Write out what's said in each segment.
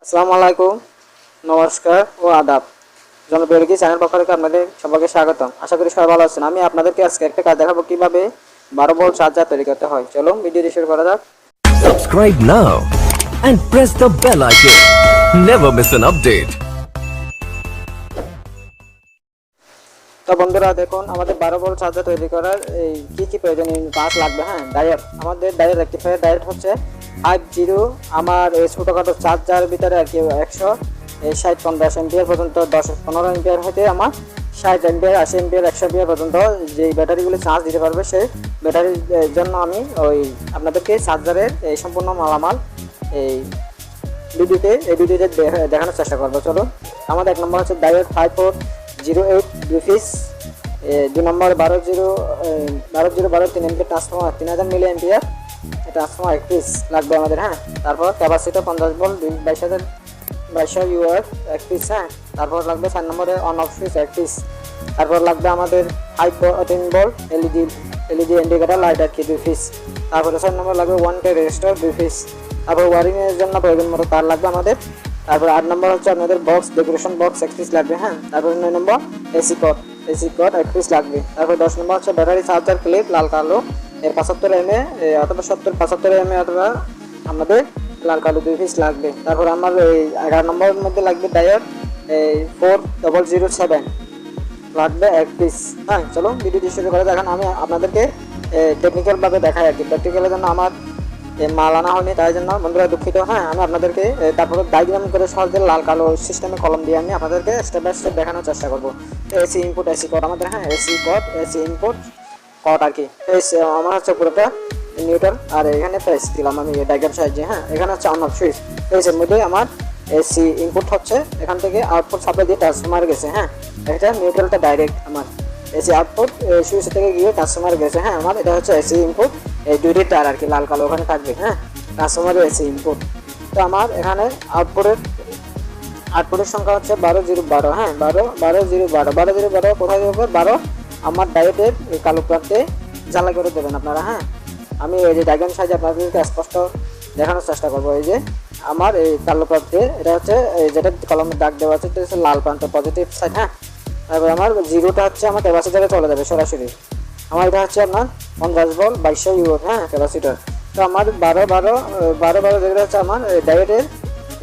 আসসালামু আলাইকুম, নমস্কার ও আদাব। জনপ্রিয় চ্যানেল পক্ষ থেকে আপনাদের সবাইকে স্বাগতম। আশা করি সবাই ভালো আছেন। আমি আপনাদেরকে আজকে একটা কাজ দেখাবো কিভাবে 12 ভোল্ট চার্জার তৈরি করতে হয়। চলুন ভিডিওটি শুরু করা যাক। Subscribe now and press the bell icon. Never miss an update. তো বন্ধুরা দেখুন, আমাদের 12 ভোল্ট চার্জার তৈরি করার এই কি প্রয়োজনীয় কাজ লাগবে। ডায়োড, আমাদের ডায়োড রেকটিফায়ার ডায়োড হচ্ছে 50। আমার এই ছোটোখাটো চার্জার ভিতরে আর কি 160-50 এম্পিয়ার পর্যন্ত 10-15 এম্পিয়ার হতে আমার 60 এম্পিয়ার 80 এম্পিয়ার 100 এম্পিয়ার পর্যন্ত যেই ব্যাটারিগুলো চার্জ দিতে পারবে সেই ব্যাটারির জন্য আমি আপনাদেরকে চার্জারের এই সম্পূর্ণ মালামাল এই ভিডিওতে দেখানোর চেষ্টা করবো। চলো, আমাদের 1 নম্বর হচ্ছে diode 5408 2 piece, 2 number 12 3 ampere transformer 3000 milliampere transformer 1 piece লাগবে আমাদের। তারপর ক্যাপাসিটর 50 ভোল্ট 22,000 ইউআর 1 পিস। তারপর লাগবে 4 নম্বরে অন অফ সুইচ 1 পিস। তারপর লাগবে আমাদের 10 ভোল্ট এলইডি ইন্ডিকেটর লাইট আর কি 2 পিস। তারপরে 4 নম্বর লাগবে 1K রেজিস্টার 2 পিস। তারপর ওয়ারিংয়ের জন্য প্রয়োজন মতো তার লাগবে আমাদের। তারপর 8 নম্বর হচ্ছে আপনাদের বক্স, ডেকোরেশন বক্স 1 পিস লাগবে। তারপর 9 নম্বর এসি কট 1 পিস লাগবে। তারপর 10 নম্বর হচ্ছে ব্যাটারি চার্জার ক্লিপ লাল কালো 75 mAh অথবা 70-75 mAh অথবা আমাদের লাল কালো 2 পিস লাগবে। তারপর আমার এই 11 নম্বরের মধ্যে লাগবে ডায়োড 4007 লাগবে 1 পিস। চলো ভিডিওটি শুরু করে দেখেন। আমি আপনাদেরকে টেকনিক্যালভাবে দেখাই আর কি, প্র্যাকটিক্যালের জন্য আমার মাল আনা হয়নি, তাই জন্য বন্ধুরা দুঃখিত। আমি আপনাদেরকে তারপরে ডায়াগ্রাম করে সহজে লাল কালো সিস্টেমে কলম দিয়ে আমি আপনাদেরকে স্টেপ বাই স্টেপ দেখানোর চেষ্টা করবো। এসি ইনপুট এসি কোড আমাদের, এসি ইনপুট কট আর কি। আমার হচ্ছে পুরোটা নিউট্রাল, আর এখানে প্রেস দিলাম আমি ডায়াগ্রাম সাহায্যে। এখানে হচ্ছে অন অফ সুইচ। এর মধ্যে আমার এসি ইনপুট হচ্ছে, এখান থেকে আউটপুট সাপ্লাই দিয়ে ট্রান্সফরমার গেছে। এটা নিউট্রালটা ডাইরেক্ট আমার এসি আউটপুট সুইচ থেকে গিয়ে ট্রান্সফরমার গেছে। আমার এটা হচ্ছে এসি ইনপুট, এই দুইটি তার আর কি লাল কালো ওখানে থাকবে। ট্রান্সফরমারের এসি ইনপুট। তো আমার এখানে আউটপুটের সংখ্যা হচ্ছে 12012। 12012 কোথায় দেবো? 12 আমার ডায়োডের এই কালো প্রান্তে জ্বালা করে দেবেন আপনারা। আমি এই যে ডায়াগ্রাম সাহায্যে আপনাদেরকে স্পষ্ট দেখানোর চেষ্টা করবো। এই যে আমার এই কালো প্রান্তে এটা হচ্ছে যেটা কলমের দাগ দেওয়া আছে, এটা হচ্ছে লাল প্রান্ত পজিটিভ সাইড। তারপর আমার জিরোটা হচ্ছে আমার ক্যাপাসিটারে চলে যাবে সরাসরি। আমার এটা হচ্ছে আপনার 50 ভোল্ট 2200 ইউরো ক্যাপাসিটার। তো আমার 12 যেগুলো হচ্ছে আমার ডায়োডের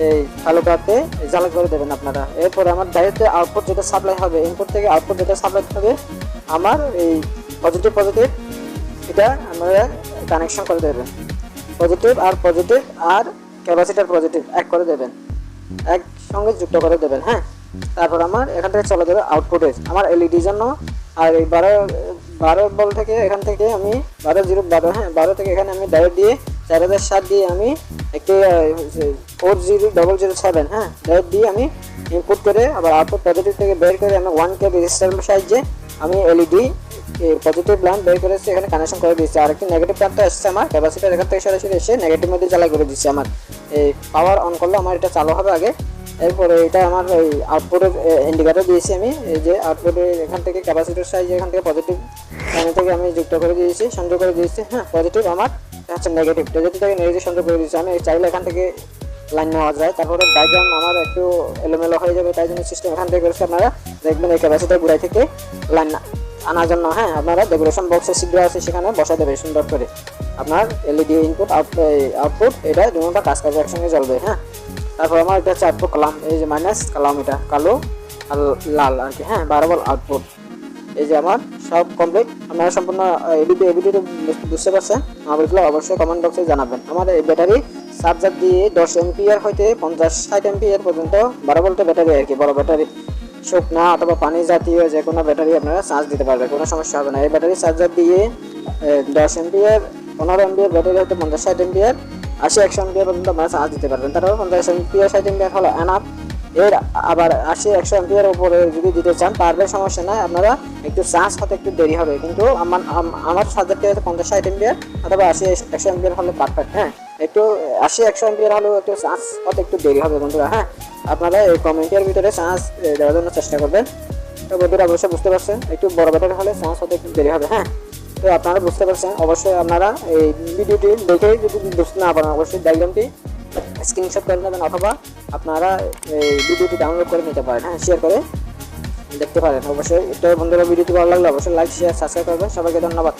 এই কালো প্রান্তে জ্বালা করে দেবেন আপনারা। এরপরে আমার ডায়োডে আউটপুট যেটা সাপ্লাই হবে, ইনপুট থেকে আউটপুট যেটা সাপ্লাই হবে আমার এই পজিটিভ এটা আমরা কানেকশন করে দেবেন। পজিটিভ আর ক্যাপাসিটার পজিটিভ এক করে দেবেন, একসঙ্গে যুক্ত করে দেবেন। তারপর আমার এখান থেকে চলে যাবে আউটপুটে আমার এলইডি জন্য। আর এই 12 ভোল্ট থেকে এখান থেকে আমি 12 থেকে এখানে আমি ডায়োড দিয়ে 4007 দিয়ে আমি একটি 4007 ডায়োড দিয়ে আমি ইনপুট করে আবার আউটপুট পজিটিভ থেকে বের করে আমি 1K রেজিস্টারের সাহায্যে আমি এলইডি পজিটিভ লাইন বের করেছি, এখানে কানেকশন করে দিচ্ছি। আর একটি নেগেটিভ প্রান্ত আসছে আমার ক্যাপাসিটার এখান থেকে সরাসরি এসে নেগেটিভ মধ্যে জ্বালা করে দিচ্ছে। আমার এই পাওয়ার অন করলে আমার এটা চালু হবে আগে। এরপরে এটা আমার এই আউটপুটের ইন্ডিকেটর দিয়েছি আমি, এই যে আউটপুটের এখান থেকে ক্যাপাসিটার সাইজে এখান থেকে পজিটিভ লাইন থেকে আমি যুক্ত করে দিয়েছি, সংযোগ করে দিয়েছি। পজিটিভ আমার হচ্ছে নেগেটিভ, পজিটিভ থেকে নেগেটিভ সংযোগ করে দিয়েছি আমি। চাইলে এখান থেকে লাইন নেওয়া যায়। তারপরে ডায়াগ্রাম আমার একটু এলোমেলো হয়ে যাবে, তাই জন্য সিস্টেম এখান থেকে করেছি। আপনারা দেখবেন এই ক্যাপাসিটার গুড়াই থেকে লাইন আনার জন্য আপনারা ডেকোরেশন বক্সের শীঘ্র আছে সেখানে বসা দেবে সুন্দর করে। আপনার এলইডি ইনপুট আউটপুট এটা দুটোটা কাজ করবে, একসঙ্গে জ্বলবে। তারপর আমার এটা হচ্ছে আউটপুট কলাম, এই যে মাইনাস কলাম, এটা কালো আর লাল আর কি। 12 ভোল্ট আউটপুট। এই যে আমার সব কমপ্লিট। আপনারা সম্পূর্ণ ভিডিওতে বুঝতে পারছেন? আমাদেরগুলো অবশ্যই কমেন্ট বক্সে জানাবেন। আমার এই ব্যাটারি চার্জার দিয়ে 10 এম্পিয়ার হইতে 50-60 এম্পিয়ার পর্যন্ত 12 ভোল্টের ব্যাটারি আর কি, বড় ব্যাটারি শুকনা অথবা পানি জাতীয় যে কোনো ব্যাটারি আপনারা চার্জ দিতে পারবেন, কোনো সমস্যা হবে না। এই ব্যাটারি চার্জার দিয়ে 10 এম্পিয়ার 15 এম্পিয়ার ব্যাটারি হয়তো 50-60 এম্পিয়ার 80-100 এম্পিয়ার পর্যন্ত আপনারা চার্জ দিতে পারবেন। তারপর 50 এম্পিয়ার 60 এম্পিয়ার হলো এনাফ। এর আবার 80-100 এম্পিয়ার উপরে যদি দিতে চান পারবে, সমস্যা নাই। আপনারা একটু চার্জ হতে একটু দেরি হবে, কিন্তু আমার চার্জারটি হয়তো 50-60 এম্পিয়ার অথবা 80-100 এম্পিয়ার হলে পারফেক্ট। একটু 80-100 এম্পিয়ার হলেও একটু চার্জ হতে একটু দেরি হবে বন্ধুরা। আপনারা এই কমেন্টের ভিতরে চার্জ দেওয়ার জন্য চেষ্টা করবেন। তো বন্ধুরা অবশ্যই বুঝতে পারছেন, একটু বড় ব্যাটারি হলে চার্জ হতে একটু দেরি হবে। তো আপনারা বুঝতে পারছেন, অবশ্যই আপনারা এই ভিডিওটি দেখে যদি বুঝতে না পারেন অবশ্যই ডায়াগ্রামটি স্ক্রিনশট করে নেবেন অথবা আপনারা এই ভিডিওটি ডাউনলোড করে নিতে পারেন। হ্যাঁ, শেয়ার করে দেখতে পারেন। অবশ্যই এটা বন্ধুরা, ভিডিওটি ভালো লাগলে অবশ্যই লাইক শেয়ার সাবস্ক্রাইব করবেন। সবাইকে ধন্যবাদ।